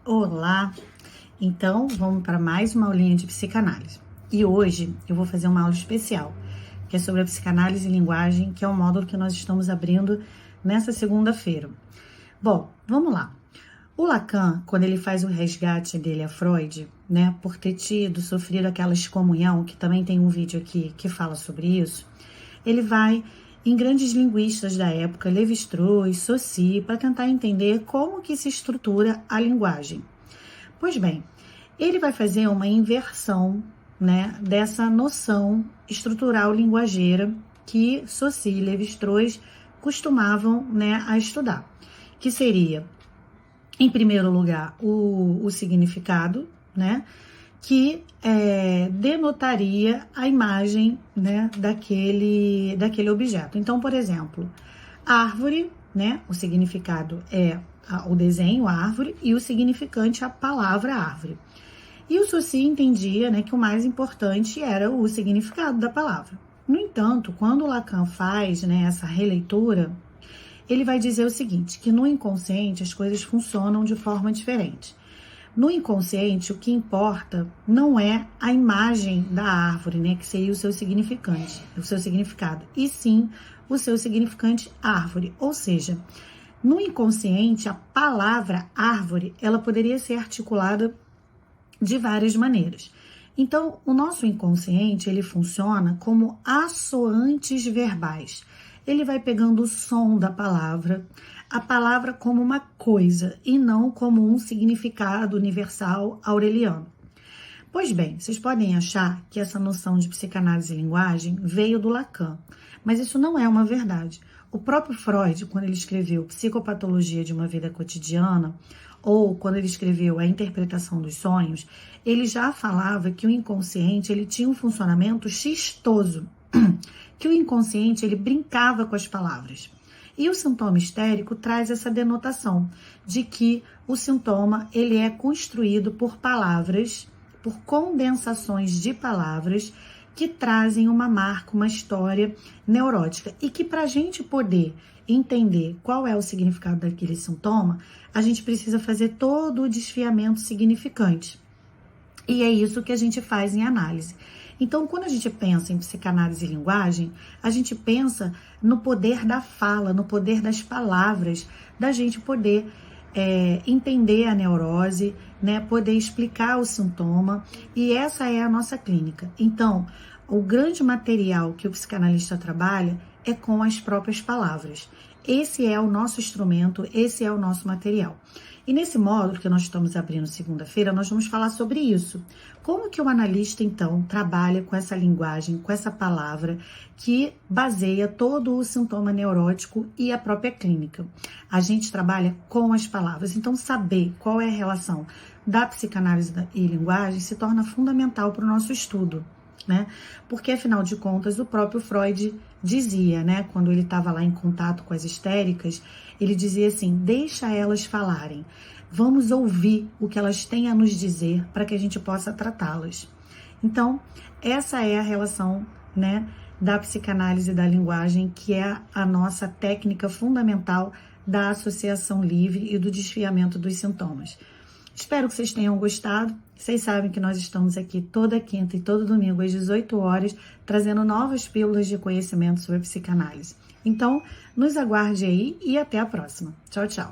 Olá! Então, vamos para mais uma aulinha de psicanálise. E hoje eu vou fazer uma aula especial, que é sobre a psicanálise e linguagem, que é o módulo que nós estamos abrindo nessa segunda-feira. Bom, vamos lá. O Lacan, quando ele faz o resgate dele a Freud, né, por ter sofrido aquela excomunhão, que também tem um vídeo aqui que fala sobre isso, ele vai em grandes linguistas da época, Lévi-Strauss, Saussure, para tentar entender como que se estrutura a linguagem. Pois bem, ele vai fazer uma inversão, né, dessa noção estrutural linguageira que Saussure e Lévi-Strauss costumavam, né, a estudar, que seria, em primeiro lugar, o significado, né, que denotaria a imagem, né, daquele objeto. Então, por exemplo, árvore, né, o significado é o desenho, a árvore, e o significante, a palavra árvore. E o Saussure entendia, né, que o mais importante era o significado da palavra. No entanto, quando o Lacan faz, né, essa releitura, ele vai dizer o seguinte, que no inconsciente as coisas funcionam de forma diferente. No inconsciente, o que importa não é a imagem da árvore, né, que seria o seu significante, o seu significado, e sim o seu significante árvore. Ou seja, no inconsciente, a palavra árvore, ela poderia ser articulada de várias maneiras. Então, o nosso inconsciente, ele funciona como assoantes verbais. Ele vai pegando o som da palavra, a palavra como uma coisa e não como um significado universal aureliano. Pois bem, vocês podem achar que essa noção de psicanálise e linguagem veio do Lacan, mas isso não é uma verdade. O próprio Freud, quando ele escreveu Psicopatologia de uma Vida Cotidiana, ou quando ele escreveu A Interpretação dos Sonhos, ele já falava que o inconsciente ele tinha um funcionamento xistoso, que o inconsciente ele brincava com as palavras. E o sintoma histérico traz essa denotação de que o sintoma ele é construído por palavras, por condensações de palavras que trazem uma marca, uma história neurótica. E que para a gente poder entender qual é o significado daquele sintoma, a gente precisa fazer todo o desfiamento significante. E é isso que a gente faz em análise. Então, quando a gente pensa em psicanálise e linguagem, a gente pensa no poder da fala, no poder das palavras, da gente poder entender a neurose, né, poder explicar o sintoma, e essa é a nossa clínica. Então, o grande material que o psicanalista trabalha é com as próprias palavras. Esse é o nosso instrumento, esse é o nosso material. E nesse módulo que nós estamos abrindo segunda-feira, nós vamos falar sobre isso. Como que o analista, então, trabalha com essa linguagem, com essa palavra que baseia todo o sintoma neurótico e a própria clínica. A gente trabalha com as palavras, então saber qual é a relação da psicanálise e linguagem se torna fundamental para o nosso estudo, né? Porque, afinal de contas, o próprio Freud dizia, né, quando ele estava lá em contato com as histéricas, ele dizia assim, deixa elas falarem, vamos ouvir o que elas têm a nos dizer para que a gente possa tratá-las. Então, essa é a relação, né, da psicanálise e da linguagem, que é a nossa técnica fundamental da associação livre e do desfiamento dos sintomas. Espero que vocês tenham gostado. Vocês sabem que nós estamos aqui toda quinta e todo domingo às 18 horas, trazendo novas pílulas de conhecimento sobre psicanálise. Então, nos aguarde aí e até a próxima. Tchau, tchau.